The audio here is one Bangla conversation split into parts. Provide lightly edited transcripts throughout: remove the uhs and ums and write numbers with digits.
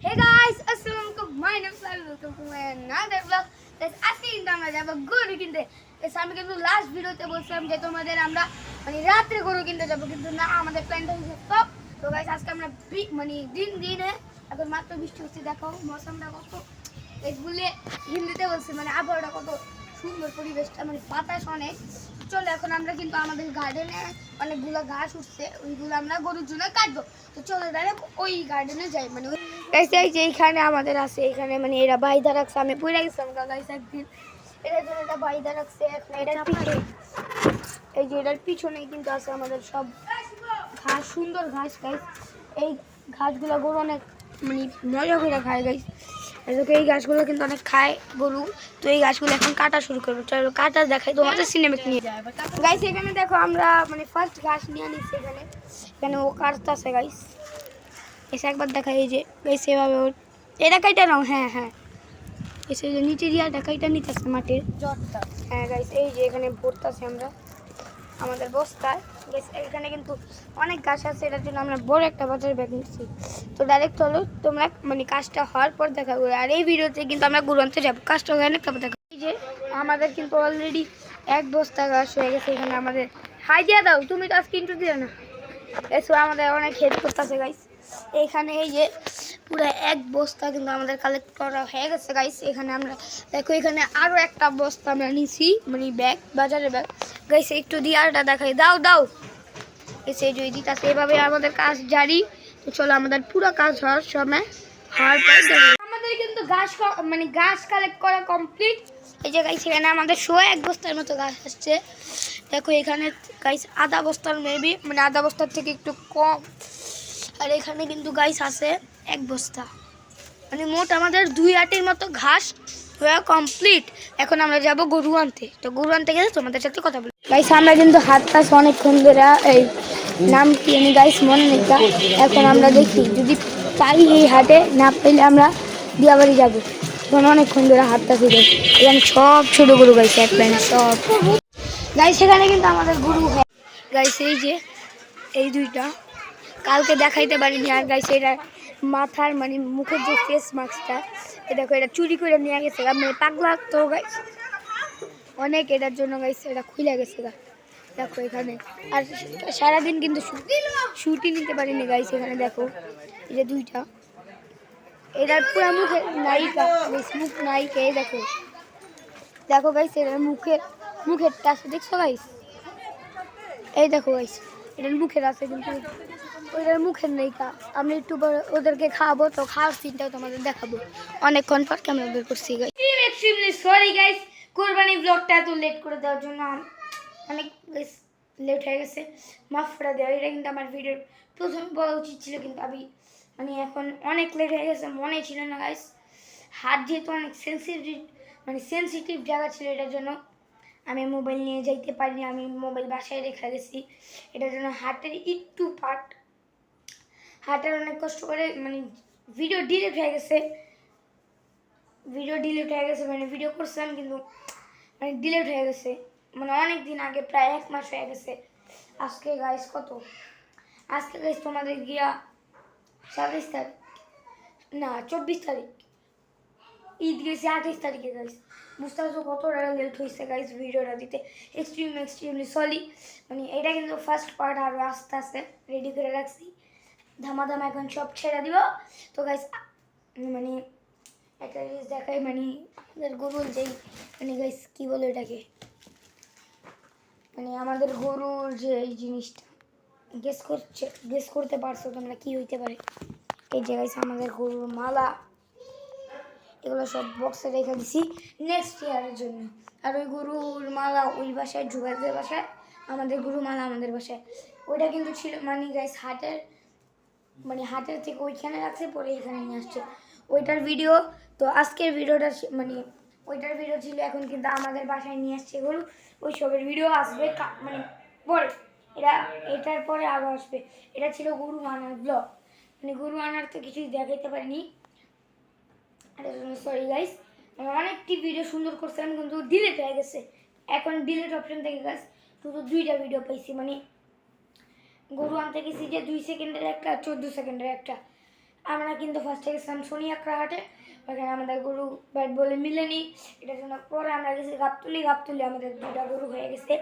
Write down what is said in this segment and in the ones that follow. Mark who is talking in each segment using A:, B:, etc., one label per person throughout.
A: Hey guys, assalamualaikum. My name is Sahil. Welcome to my another vlog. Guys, আজকে কিন্তু আমরা যাব গরু কিনতে। guys, আমি কিন্তু লাস্ট ভিডিওতে বলছিলাম যে তোমাদের আমরা মানে রাতে গরু কিনতে যাব, কিন্তু না আমাদের প্ল্যানটা হচ্ছে স্টপ। তো গাইস আজকে আমরা মানে দিনে এখন মাত্র বৃষ্টি হচ্ছে, দেখো মৌসুমটা কত বলে হিন্দিতে বলছি, মানে আবহাওয়াটা কত সুন্দর, পরিবেশটা মানে বাতাস অনেক। চলো এখন আমরা কিন্তু আমাদের গার্ডেনে অনেকগুলো ঘাস উঠছে, ওইগুলো আমরা গরুর জন্য কাটবো। তো চলো ডাইরেক্ট ওই গার্ডেনে যাই। মানে এই যে এইখানে আমাদের আছে, এখানে মানে এরা বাইদা রাখছে, আমি পুরা গেছিলাম গাইস একদিন, এটার জন্য এটা বাইদা রাখছে। এখন এটার পিছনে এই যে এটার পিছনেই কিন্তু আছে আমাদের সব ঘাস, সুন্দর ঘাস গাইস। এই ঘাসগুলো গরু অনেক মানে মজা করে খায় গাইস। এই গাছগুলো কিন্তু অনেক খায় গরু। তো এই গাছগুলো এখন কাটা শুরু করবো, চলো কাটা দেখাই তোমাদের সিনেমেট নিয়ে যায় গাইস। এখানে দেখো আমরা মানে ফার্স্ট ঘাস নিয়ে নিচ্ছি, এখানে এখানে ও কাটতেছে গাইস। এসে একবার দেখা, এই যে গাইস এভাবে এটা কাইটা নাও, হ্যাঁ হ্যাঁ এসে যে নিচে দিয়ে কাইটা নিতেছে মাটির জটটা। হ্যাঁ গাইস এই যে এখানে ভরতেছি আমরা আমাদের বস্তায়। এখানে কিন্তু অনেক গাছ আছে, এটার জন্য আমরা বড় একটা বাজার ব্যাগ নিচ্ছি। তো ডাইরেক্ট চলো তোমরা মানে কাজটা হওয়ার পর দেখা করবে। আর এই ভিডিওতে কিন্তু আমরা গরু আনতে যাবো, কাজটা অনেক দেখা। এই যে আমাদের কিন্তু অলরেডি এক বস্তা গাছ হয়ে গেছে এখানে আমাদের। হাই দিয়া দাও, তুমি তো আজকে ইন্টু দিও না। এসো আমাদের অনেক হেল্প করতেছে গাইস। এখানে এই যে পুরো এক বস্তা কিন্তু আমাদের কালেক্ট করা হয়ে গেছে গাইস। এখানে আমরা দেখো এখানে আরো একটা বস্তা আমরা নিছি, মানে ব্যাগ, বাজারের ব্যাগ গাইস। একটু দিয়ে আরটা দেখাই, দাও দাও এসে যদি দিতাছে। এভাবে আমাদের কাজ জারি। তো চলো আমাদের পুরো কাজ হওয়ার সময় হওয়ার পর আমাদের কিন্তু গাছ মানে গাছ কালেক্ট করা কমপ্লিট। এই যে গাইস এখানে আমাদের এক বস্তার মতো গাছ আসছে। দেখো এখানে গাইস আধা বস্তার মেবি, মানে আধা বস্তার থেকে একটু কম। আর এখানে কিন্তু গাইস আছে এক বস্তা, মানে মোট আমাদের 2 আটির মতো ঘাস হয়ে কমপ্লিট। এখন আমরা যাব গরু আনতে। তো গরু আনতে গেলে তোমাদের সাথে কথা বলি গাইস। আমরা কিন্তু হাত টাস অনেকক্ষণ ধরে, এই নাম কি আমি গাইস মনে নেই। এখন আমরা দেখি যদি পাই এই হাটে, না পেলে আমরা দিয়াবাড়ি যাবো। এখন অনেকক্ষণ ধরে হাত টাস দিল। এখানে সব ছোটো গরু গাইস, এক লাইনে সব গাইস। সেখানে কিন্তু আমাদের গরু গাইস এই যে এই দুইটা কালকে দেখাইতে পারিনি। আর গাইস এটা মাথার মানে মুখের যে ফেস মাস্কটা, এ দেখো এটা চুরি করে নিয়ে গেছে মানে পাগলা তো গাইস অনেক, এটার জন্য গাইস এটা খুলে গেছে গা। দেখো এখানে আর সারাদিন কিন্তু শুটি নিতে পারিনি গাইস। এখানে দেখো এই যে দুইটা, এটার পুরো মুখে নায়িকা গাইস, মুখ নায়িকা। এই দেখো দেখো গাইস এটার মুখের টাচ দেখছো গাইস, এই দেখো গাইস এটার মুখের আছে কিন্তু ওইটার মুখের নেই। আমি একটু ওদেরকে খাওয়াবো, তো খাওয়ার সিনটাও তোমাদের দেখাবো অনেকক্ষণ পর ক্যামেরা বের করছি গাইস। এক্সট্রিমলি সরি গাইস, কোরবানি ব্লগটা এত লেট করে দেওয়ার জন্য অনেক গাইস লেট হয়ে গেছে, মাফ করে দেওয়া। এটা কিন্তু আমার ভিডিওর প্রথম বলা উচিত ছিল, কিন্তু আমি মানে এখন অনেক লেট হয়ে গেছে, মনে ছিল না গাইস। হাত যেহেতু অনেক সেন্সিটিভ জায়গা ছিল, এটার জন্য আমি মোবাইল নিয়ে যাইতে পারিনি, আমি মোবাইল বাসায় রেখে গেছি। এটার জন্য হাতের একটু হাতের অনেক কষ্ট করে মানে ভিডিও ডিলিট হয়ে গেছে মানে ভিডিও করছিলাম কিন্তু মানে ডিলিট হয়ে গেছে, মানে অনেক দিন আগে, প্রায় 1 মাস হয়ে গেছে। আজকে গাইস তোমাদের গিয়া 27 তারিখ না 24 তারিখ, ঈদ গেছে 28 তারিখে গাইস। বুঝতে পারছো কতটা লেট হয়েছে গাইস ভিডিওটা দিতে। Extremely sorry. মানে এটা কিন্তু ফার্স্ট পার্ট, আরও আস্তে আস্তে রেডি করে রাখছি, ধামাধামা এখন সব ছেড়ে দিব। তো গাইস মানে একটা জিনিস দেখাই, মানে আমাদের গরুর যেই মানে গাইস কী বলে এটাকে, মানে আমাদের গরুর যে এই জিনিসটা গেস করতে পারছো তোমরা কি হইতে পারে। এই যে গাইস আমাদের গরুর মালা, এগুলো সব বক্সে রেখে দিছি নেক্সট ইয়ারের জন্য। আর ওই গরুর মালা ওই বাসায়, জুবাইদের বাসায়, আমাদের গরু মালা আমাদের বাসায়। ওইটা কিন্তু ছিল মানে গাইস হাটের থেকে ওইখানে রাখছে, পরে এখানে নিয়ে আসছে ওইটার ভিডিও। তো আজকের ভিডিওটা মানে ওইটার ভিডিও ছিল, এখন কিন্তু আমাদের বাসায় নিয়ে আসছে গরু। ওই সবের ভিডিও আসবে মানে পরে, এটার পরে আরও আসবে। এটা ছিল গরু আনার ব্লগ, মানে গরু আনার তো কিছুই দেখাইতে পারিনি, সরি গাইস। আমি অনেকটি ভিডিও সুন্দর করছিলাম কিন্তু ডিলিট হয়ে গেছে। এখন ডিলিট অপশন থেকে গাইস শুধু 2টা ভিডিও পাইছি, মানে গরু আনতে গেছি যে 2 সেকেন্ডের একটা, 14 সেকেন্ডের একটা। আমরা কিন্তু ফার্স্টে গেছিলাম সোনিয়াকড়া হাটে, ওখানে আমাদের গরু ব্যাট বলে মিলেনি, এটার জন্য পরে আমরা গেছি গাবতুলি আমাদের দুটা গরু হয়ে গেছে,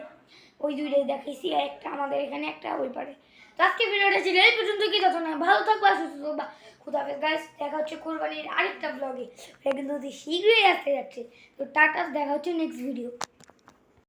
A: ওই দুইটাই দেখাইছি, আর একটা আমাদের এখানে একটা ওই পারে। তো আজকে ভিডিওটা ছিল এই পর্যন্ত, কি যত না ভালো থাকবা সুস্থ থাকবা, খুদাহাফেজ গাইস, দেখা হচ্ছে কোরবানির আরেকটা ব্লগে, এটা কিন্তু অতি শীঘ্রই আসতে যাচ্ছে। তো টাটা, দেখা হচ্ছে নেক্সট ভিডিও।